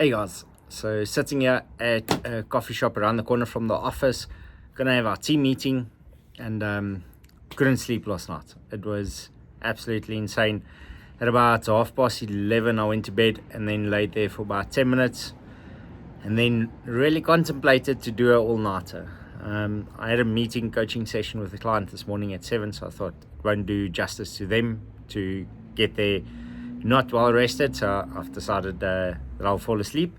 Hey guys, so sitting here at a coffee shop around the corner from the office, gonna have our team meeting, and couldn't sleep last night. It was absolutely insane. At about 11:30 I went to bed and then laid there for about 10 minutes and then really contemplated to do an all-nighter. I had a coaching session with a client this morning at 7, so I thought it won't do justice to them to get there not well rested, so I've decided that I'll fall asleep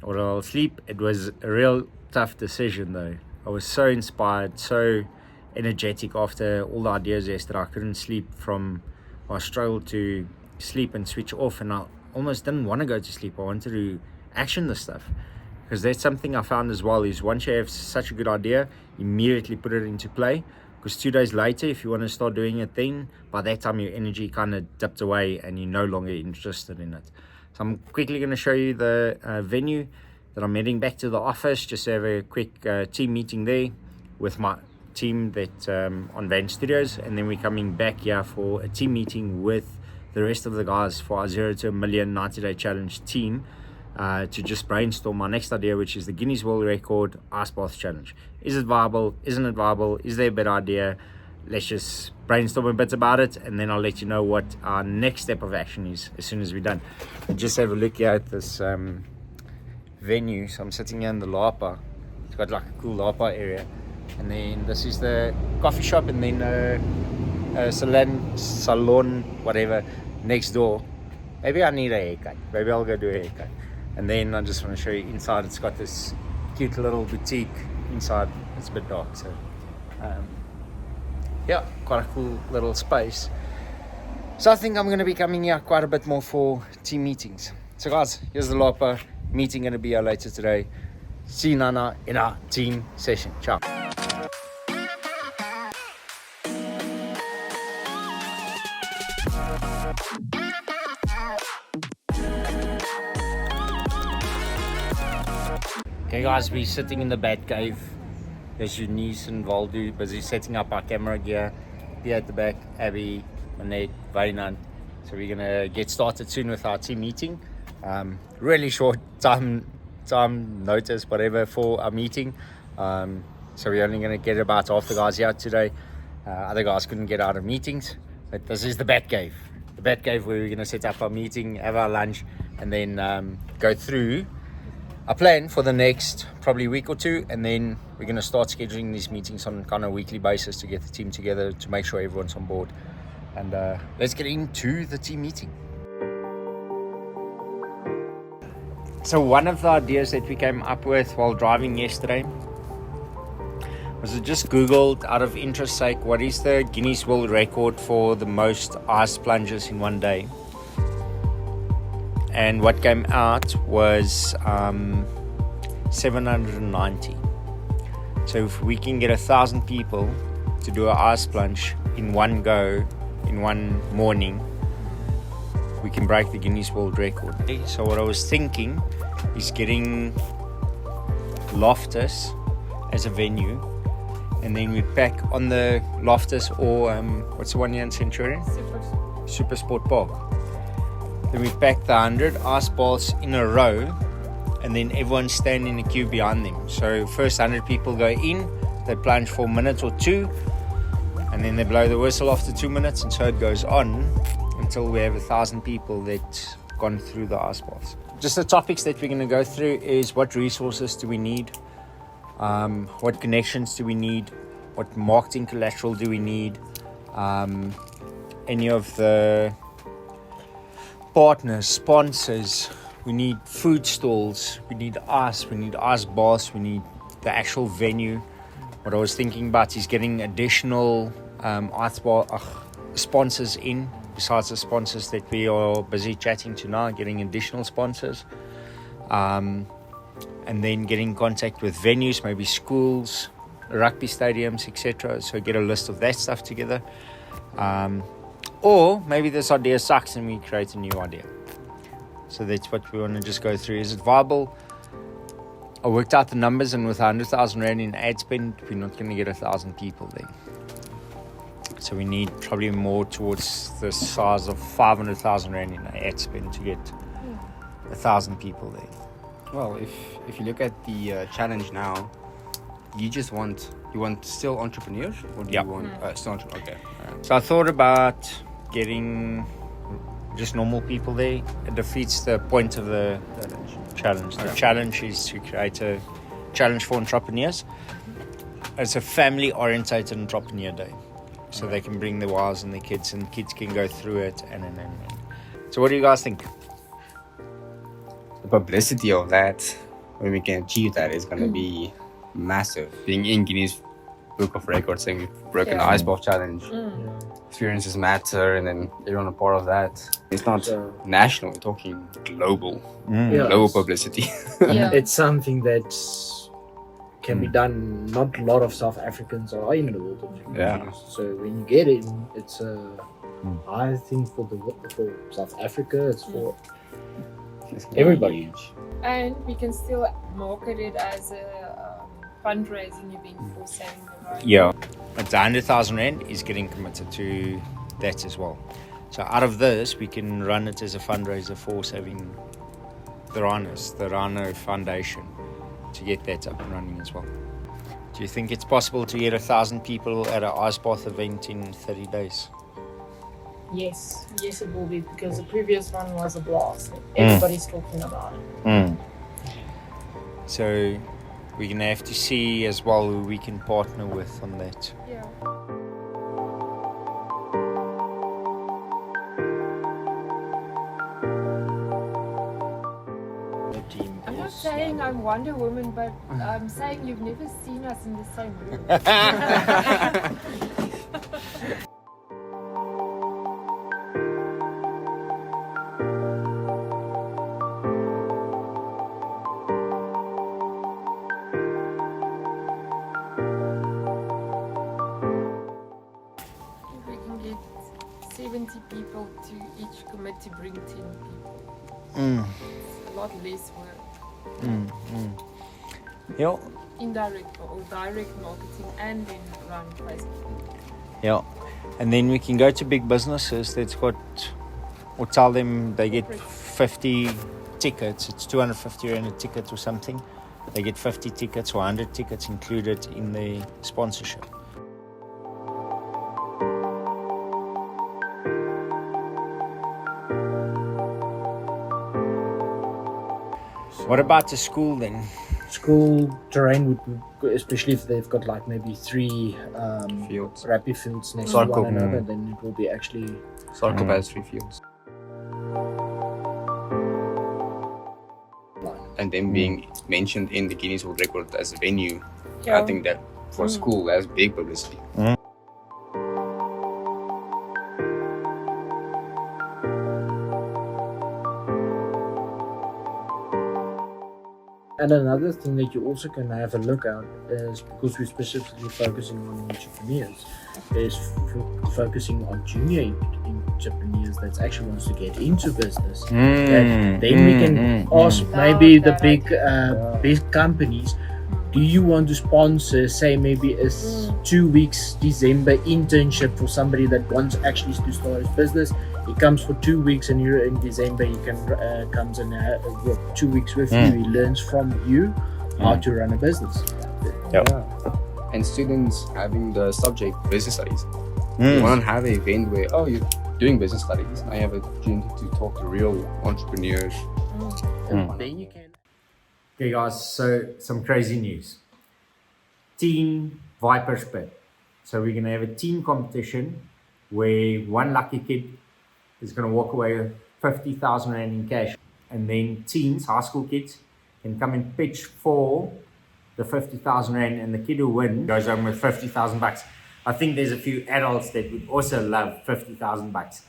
or I'll sleep. It was a real tough decision though. I was so inspired, so energetic after all the ideas yesterday. I couldn't sleep I struggled to sleep and switch off, and I almost didn't want to go to sleep. I wanted to action this stuff, because that's something I found as well, is once you have such a good idea, immediately put it into play. Because 2 days later, if you want to start doing it, then by that time your energy kind of dipped away and you're no longer interested in it. So I'm quickly going to show you the venue that I'm heading back to the office, just to have a quick team meeting there with my team that on Van Studios, and then we're coming back here for a team meeting with the rest of the guys for our 0 to 1 million 90-day challenge team, to just brainstorm my next idea, which is the Guinness World Record Ice Bath Challenge. Is it viable? Isn't it viable? Is there a better idea? Let's just brainstorm a bit about it, and then I'll let you know what our next step of action is as soon as we're done. And just have a look here at this venue. So I'm sitting here in the Lapa. It's got like a cool Lapa area, and then this is the coffee shop, and then salon, whatever, next door. Maybe I need a haircut. Maybe I'll go do a haircut. And then I just want to show you inside. It's got this cute little boutique inside. It's a bit dark, so yeah, quite a cool little space. So I think I'm going to be coming here quite a bit more for team meetings. So guys, here's the Lapa meeting going to be here later today. See you Nana in our team session. Ciao. Okay guys, we're sitting in the Bat Cave. There's Eugene and Valdu busy setting up our camera gear. Here at the back, Abby, Manette, Wynand. So we're gonna get started soon with our team meeting. Really short time notice, whatever, for our meeting. So we're only gonna get about half the guys here today. Other guys couldn't get out of meetings, but this is the Bat Cave. The Bat Cave where we're gonna set up our meeting, have our lunch, and then go through a plan for the next probably week or two, and then we're going to start scheduling these meetings on kind of weekly basis to get the team together to make sure everyone's on board. And let's get into the team meeting. So one of the ideas that we came up with while driving yesterday was, I just googled out of interest sake, what is the Guinness World Record for the most ice plunges in one day? And what came out was 790. So if we can get 1,000 people to do an ice plunge in one go, in one morning, we can break the Guinness World Record. So what I was thinking is getting Loftus as a venue, and then we pack on the Loftus, or what's the one here in Centurion? Super Sport Park. Then we pack the 100 ice balls in a row, and then everyone stand in a queue behind them. So first 100 people go in, they plunge for a minute or two, and then they blow the whistle after 2 minutes, and so it goes on until we have 1,000 people that's gone through the ice balls. Just the topics that we're going to go through is, what resources do we need? What connections do we need? What marketing collateral do we need? Any of the partners, sponsors. We need food stalls, we need ice baths, we need the actual venue. What I was thinking about is getting additional ice bar sponsors in, besides the sponsors that we are busy chatting to now, getting additional sponsors, and then getting in contact with venues, maybe schools, rugby stadiums, etc. So get a list of that stuff together. Or maybe this idea sucks and we create a new idea. So that's what we want to just go through. Is it viable? I worked out the numbers, and with 100,000 Rand in ad spend, we're not going to get 1,000 people there. So we need probably more towards the size of 500,000 Rand in ad spend to get 1,000 people there? Well, if you look at the challenge now, you want still entrepreneurs, or do Yep. you want still entrepreneurs? Okay. So I thought about getting just normal people there. It defeats the point of the challenge. The challenge is to create a challenge for entrepreneurs. It's a family-orientated entrepreneur day. So they can bring their wives and their kids, and kids can go through it. And. So what do you guys think? The publicity of that, when we can achieve that, is going to be massive. Being in Guinness Book of Records, saying we've broken the ice bath challenge. Experiences matter, and then everyone a part of that. It's not national, we're talking global. Global publicity. It's something that can be done. Not a lot of South Africans are in the world of technology. So when you get in, it's I think for South Africa, it's for everybody. And we can still market it as a fundraising event for saving the Rhine. Yeah, but the 100,000 Rand is getting committed to that as well. So out of this, we can run it as a fundraiser for saving the Rhino Foundation, to get that up and running as well. Do you think it's possible to get 1,000 people at an ice bath event in 30 days? Yes, it will be, because the previous one was a blast. Everybody's talking about it. So we're going to have to see as well who we can partner with on that. Yeah. I'm not saying I'm Wonder Woman, but I'm saying you've never seen us in the same room. If we can get 70 people to each commit to bring 10 people. It's a lot less work. Yeah. Indirect or direct marketing, and then run Facebook. Yeah. And then we can go to big businesses that's got, or tell them they get 50 tickets. It's 250 Rand a ticket or something. They get 50 tickets or 100 tickets included in the sponsorship. What about the school then? School terrain would, especially if they've got like maybe 3 Fields. rugby fields next Soccer. to one another, then it will be actually Soccer has 3 fields. And then being mentioned in the Guinness World Record as a venue, I think that for school, that's big publicity. And another thing that you also can have a look at is, because we're specifically focusing on entrepreneurs, is focusing on junior entrepreneurs that actually wants to get into business. Then we can ask maybe the big companies, do you want to sponsor, say maybe a 2 weeks December internship for somebody that wants actually to start his business? He comes for 2 weeks, and you're in December, he can comes and work 2 weeks with you. He learns from you how to run a business. And students having the subject business studies. You want to have an event where, you're doing business studies, now you have an opportunity to talk to real entrepreneurs. Then you can. Okay guys, so some crazy news. Teen Vipers Pit. So we're going to have a team competition where one lucky kid is going to walk away with 50,000 Rand in cash. And then teens, high school kids, can come and pitch for the 50,000 Rand, and the kid who wins goes home with 50,000 bucks. I think there's a few adults that would also love 50,000 bucks.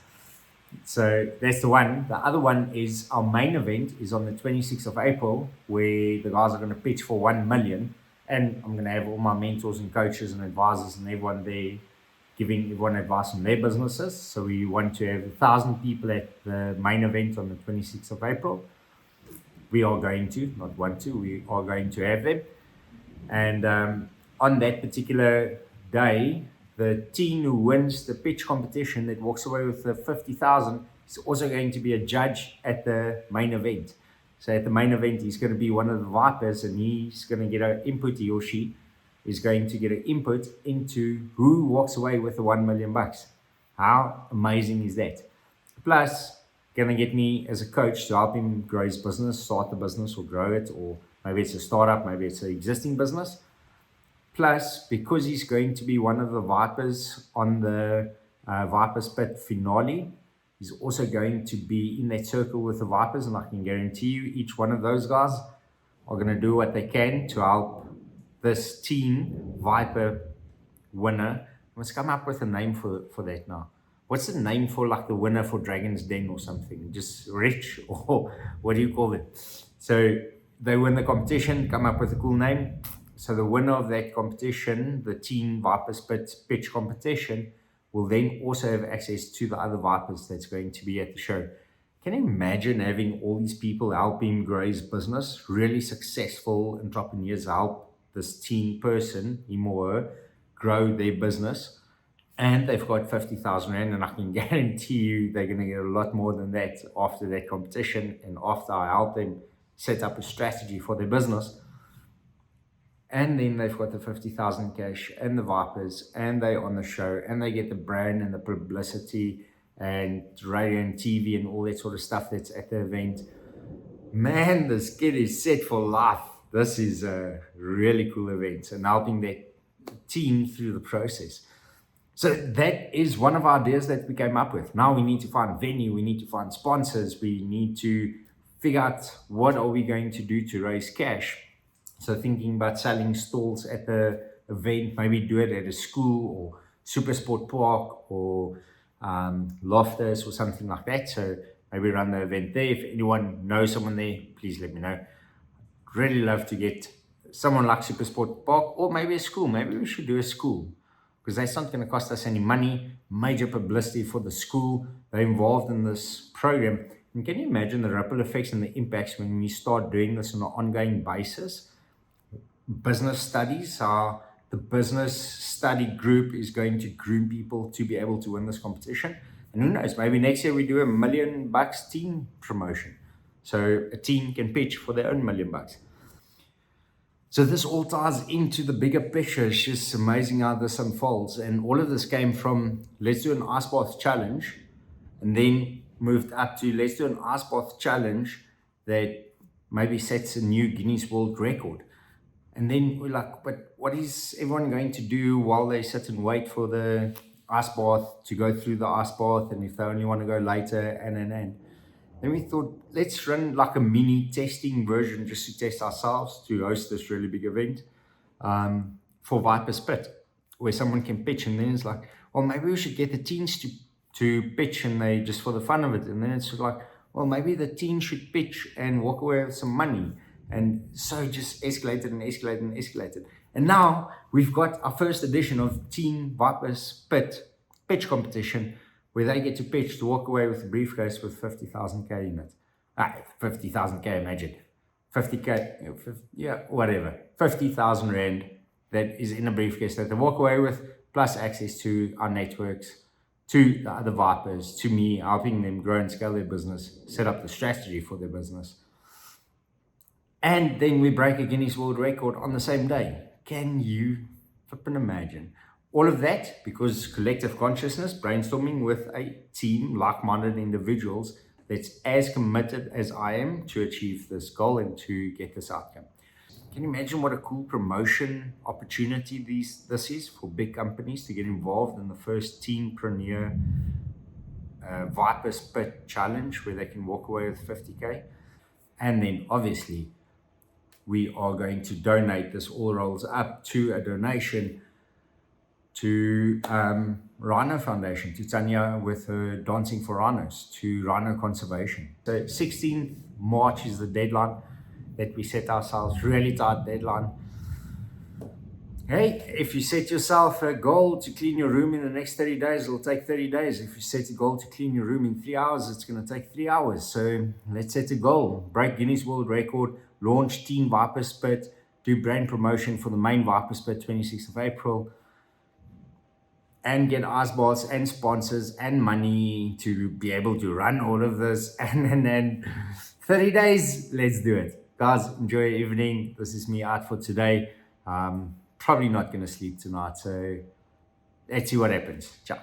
So that's the one. The other one is our main event is on the 26th of April, where the guys are going to pitch for 1 million. And I'm going to have all my mentors and coaches and advisors and everyone there giving everyone advice on their businesses. So we want to have 1,000 people at the main event on the 26th of April. We are going to, not want to, we are going to have them. And on that particular day, the teen who wins the pitch competition that walks away with the 50,000 is also going to be a judge at the main event. So at the main event, he's going to be one of the Vipers, and he's going to get an input, he or she is going to get an input into who walks away with the $1 million. How amazing is that? Plus, going to get me as a coach to help him grow his business, start the business or grow it, or maybe it's a startup, maybe it's an existing business. Plus, because he's going to be one of the Vipers on the Viper Spit finale, he's also going to be in that circle with the Vipers, and I can guarantee you each one of those guys are going to do what they can to help this team Viper winner. I must come up with a name for that now. What's the name for like the winner for Dragon's Den or something? Just Rich, or what do you call it? So they win the competition, come up with a cool name. So the winner of that competition, the team Viper Spit pitch competition, will then also have access to the other Vipers that's going to be at the show. Can you imagine having all these people help him grow his business? Really successful entrepreneurs help this team person, him or her, grow their business. And they've got 50,000 Rand, and I can guarantee you they're going to get a lot more than that after that competition and after I help them set up a strategy for their business. And then they've got the 50,000 cash and the Vipers, and they're on the show, and they get the brand and the publicity and radio and TV and all that sort of stuff that's at the event. Man, this kid is set for life. This is a really cool event, and helping that team through the process. So that is one of our ideas that we came up with. Now we need to find venue, we need to find sponsors, we need to figure out what are we going to do to raise cash. So thinking about selling stalls at the event, maybe do it at a school or Super Sport Park or Loftus or something like that. So maybe run the event there. If anyone knows someone there, please let me know. I'd really love to get someone like Super Sport Park, or maybe a school. Maybe we should do a school, because that's not going to cost us any money. Major publicity for the school. They're involved in this program. And can you imagine the ripple effects and the impacts when we start doing this on an ongoing basis? Business studies, the business study group is going to groom people to be able to win this competition. And who knows, maybe next year we do $1 million team promotion. So a team can pitch for their own $1 million. So this all ties into the bigger picture. It's just amazing how this unfolds. And all of this came from, let's do an ice bath challenge, and then moved up to, let's do an ice bath challenge that maybe sets a new Guinness World Record. And then we're like, but what is everyone going to do while they sit and wait for the ice bath to go through the ice bath? And if they only want to go later, and. Then we thought, let's run like a mini testing version just to test ourselves to host this really big event for Viper Spit, where someone can pitch. And then it's like, well, maybe we should get the teams to pitch, and they just for the fun of it. And then it's like, well, maybe the team should pitch and walk away with some money. And so it just escalated and escalated and escalated. And now we've got our first edition of Team Viper Spit pitch competition, where they get to pitch to walk away with a briefcase with 50,000K in it. 50,000K, imagine. 50K, yeah, whatever. 50,000 Rand that is in a briefcase that they walk away with, plus access to our networks, to the other Vipers, to me, helping them grow and scale their business, set up the strategy for their business. And then we break a Guinness World Record on the same day. Can you flippin' imagine? All of that because collective consciousness, brainstorming with a team, like-minded individuals that's as committed as I am to achieve this goal and to get this outcome. Can you imagine what a cool promotion opportunity this is for big companies to get involved in the first teenpreneur Viper Spit challenge, where they can walk away with 50K? And then obviously we are going to donate. This all rolls up to a donation to Rhino Foundation, to Tanya with her Dancing for Rhinos, to Rhino Conservation. So 16th March is the deadline that we set ourselves, really tight deadline. Hey, if you set yourself a goal to clean your room in the next 30 days, it'll take 30 days. If you set a goal to clean your room in 3 hours, it's going to take 3 hours. So let's set a goal, break Guinness World Record, launch Team Viper Spit, do brand promotion for the main Viper Spit 26th of April, and get ice baths and sponsors and money to be able to run all of this, and then 30 days, let's do it. Guys, enjoy your evening. This is me out for today. Probably not going to sleep tonight, so let's see what happens. Ciao.